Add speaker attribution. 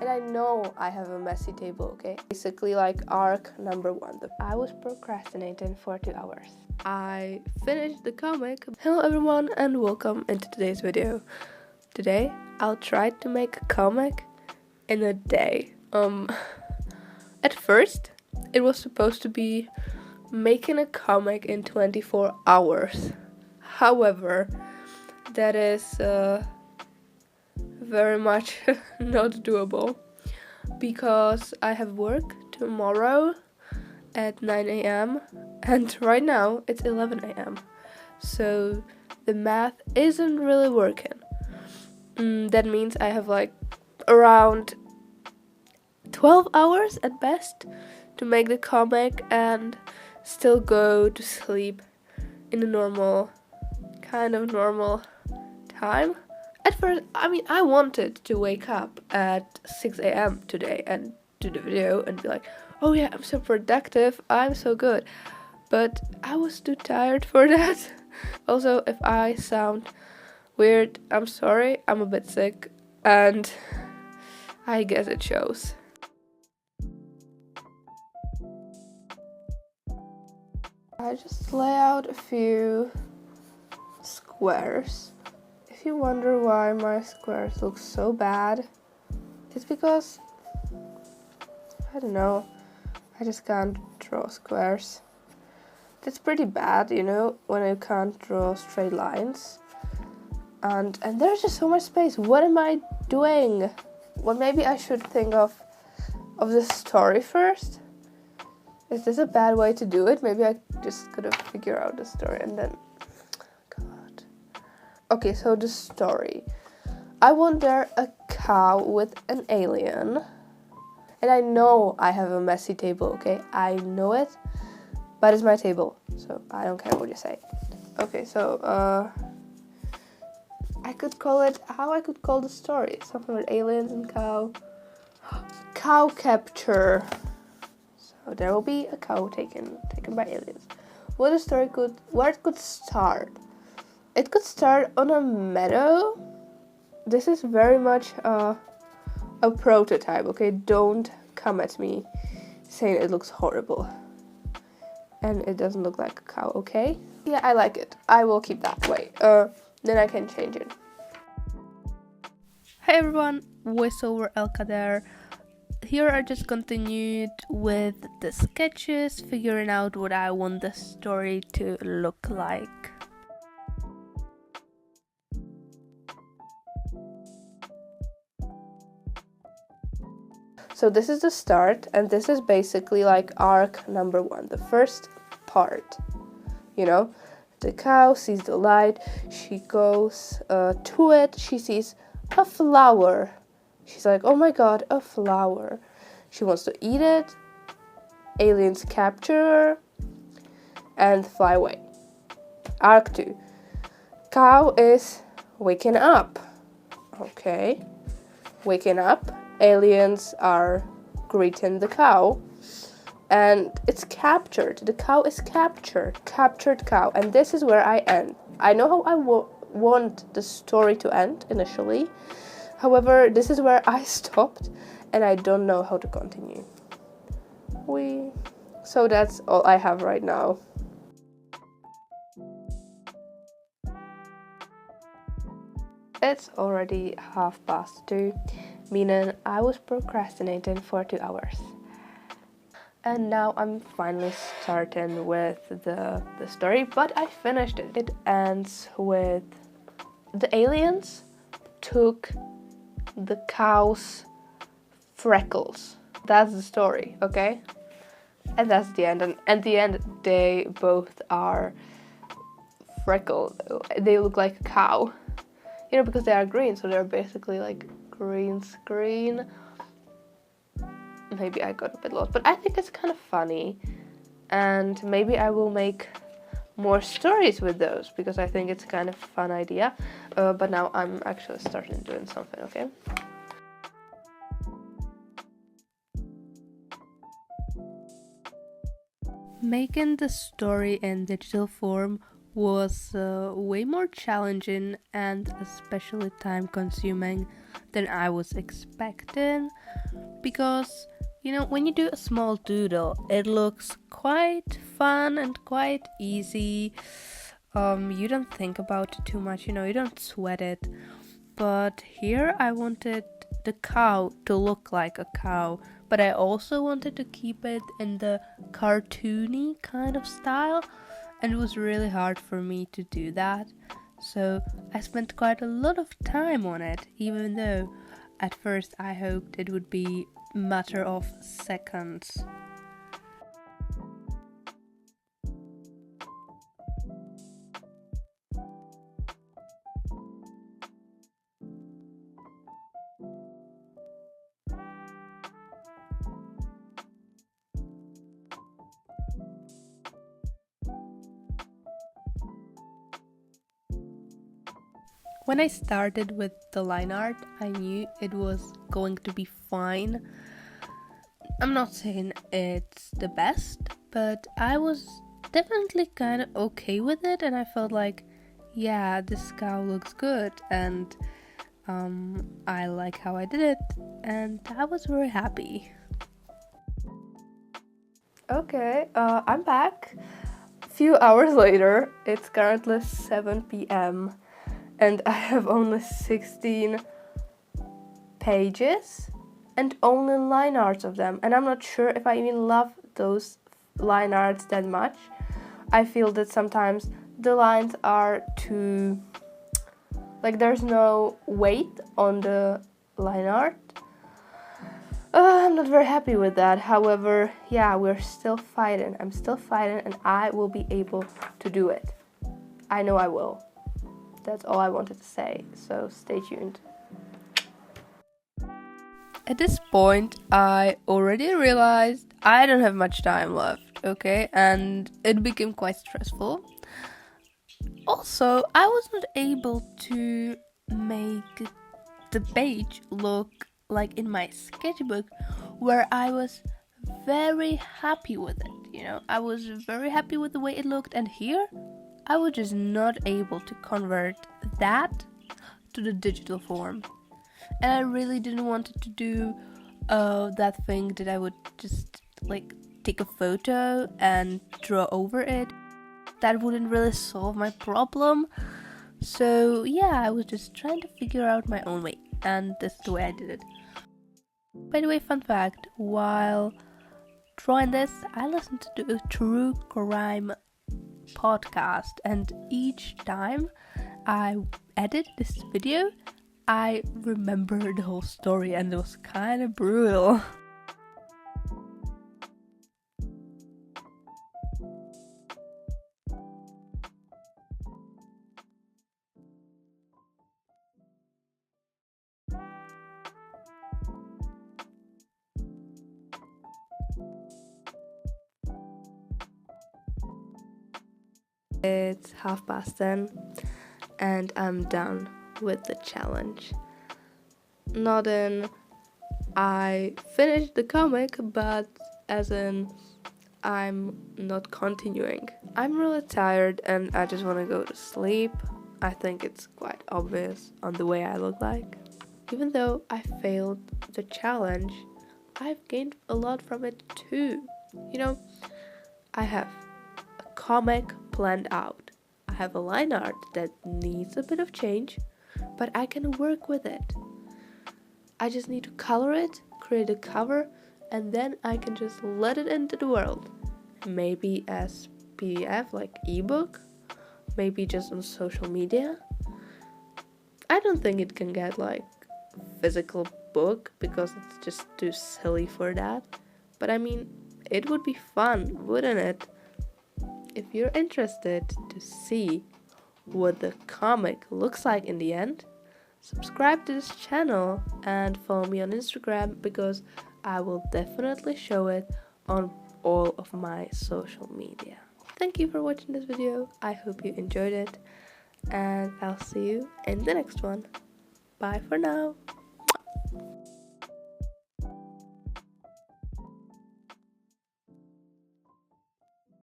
Speaker 1: And I know I have a messy table, okay? Basically like arc number 1. I was procrastinating for 2 hours. I finished the comic. Hello everyone and welcome into today's video. Today I'll try to make a comic in a day. At first it was supposed to be making a comic in 24 hours. However, that is very much not doable because I have work tomorrow at 9 a.m. and right now it's 11 a.m. So the math isn't really working. That means I have like around 12 hours at best to make the comic and still go to sleep in a normal time. At first, I wanted to wake up at 6 a.m. today and do the video and be like, oh yeah, I'm so productive, I'm so good. But I was too tired for that. Also, if I sound weird, I'm sorry, I'm a bit sick and I guess it shows. I just lay out a few squares. If you wonder why my squares look so bad, it's because, I don't know, I just can't draw squares. That's pretty bad, you know, when you can't draw straight lines. And there's just so much space. What am I doing? Well, maybe I should think of the story first. Is this a bad way to do it? Maybe I just could have figured out the story and then... God. Okay, so the story. I want there a cow with an alien. And I know I have a messy table, okay? I know it. But it's my table, so I don't care what you say. Okay, so, I could call the story. Something with aliens and cow. Cow capture. So there will be a cow taken by aliens. Where it could start? It could start on a meadow. This is very much a prototype, okay? Don't come at me saying it looks horrible. And it doesn't look like a cow, okay? Yeah, I like it. I will keep that way. Then I can change it. Hey everyone, voiceover Elka there. Here I just continued with the sketches, figuring out what I want the story to look like. So this is the start, and this is basically like arc number 1, the first part. You know, the cow sees the light, she goes to it, she sees a flower. She's like, oh my god, a flower. She wants to eat it, aliens capture her, and fly away. Arc 2. Cow is waking up. Okay, waking up. Aliens are greeting the cow and it's captured. The cow is captured cow, and this is where I end. I know how I want the story to end initially, however this is where I stopped and I don't know how to continue. So that's all I have right now. It's already 2:30, meaning I was procrastinating for 2 hours. And now I'm finally starting with the story, but I finished it. It ends with the aliens took the cow's freckles. That's the story, okay? And that's the end. And at the end, they both are freckled. They look like a cow. You know, because they are green, so they're basically like green screen. Maybe I got a bit lost, but I think it's kind of funny. And maybe I will make more stories with those, because I think it's kind of a fun idea. But now I'm actually starting doing something, okay? Making the story in digital form was way more challenging and especially time consuming than I was expecting, because when you do a small doodle it looks quite fun and quite easy. You don't think about it too much, you don't sweat it. But here I wanted the cow to look like a cow, but I also wanted to keep it in the cartoony kind of style, and it was really hard for me to do that. So I spent quite a lot of time on it, even though at first I hoped it would be a matter of seconds. When I started with the line art, I knew it was going to be fine. I'm not saying it's the best, but I was definitely kind of okay with it, and I felt like, yeah, this cow looks good, and I like how I did it, and I was very happy. Okay, I'm back. A few hours later, it's currently 7 p.m. and I have only 16 pages and only line arts of them, and I'm not sure if I even love those line arts that much. I feel that sometimes the lines are too, like, there's no weight on the line art. I'm not very happy with that. However, yeah, we're still fighting. I'm still fighting, and I will be able to do it. I know I will. That's all I wanted to say, so stay tuned. At this point, I already realized I don't have much time left, okay? And it became quite stressful. Also, I was not able to make the page look like in my sketchbook, where I was very happy with it, I was very happy with the way it looked, and here I was just not able to convert that to the digital form. And I really didn't want to do that thing that I would just like take a photo and draw over it. That wouldn't really solve my problem. So yeah, I was just trying to figure out my own way, and this is the way I did it. By the way, fun fact, while drawing this, I listened to a true crime podcast, and each time I edit this video, I remember the whole story, and it was kind of brutal. It's 10:30 and I'm done with the challenge. Not in I finished the comic, but as in I'm not continuing. I'm really tired and I just want to go to sleep. I think it's quite obvious on the way I look like. Even though I failed the challenge, I've gained a lot from it too. I have a comic planned out. I have a line art that needs a bit of change, but I can work with it. I just need to color it, create a cover, and then I can just let it into the world. Maybe as PDF, like ebook, maybe just on social media. I don't think it can get like physical book because it's just too silly for that. But I mean, it would be fun, wouldn't it? If you're interested to see what the comic looks like in the end, subscribe to this channel and follow me on Instagram, because I will definitely show it on all of my social media. Thank you for watching this video. I hope you enjoyed it, and I'll see you in the next one. Bye for now.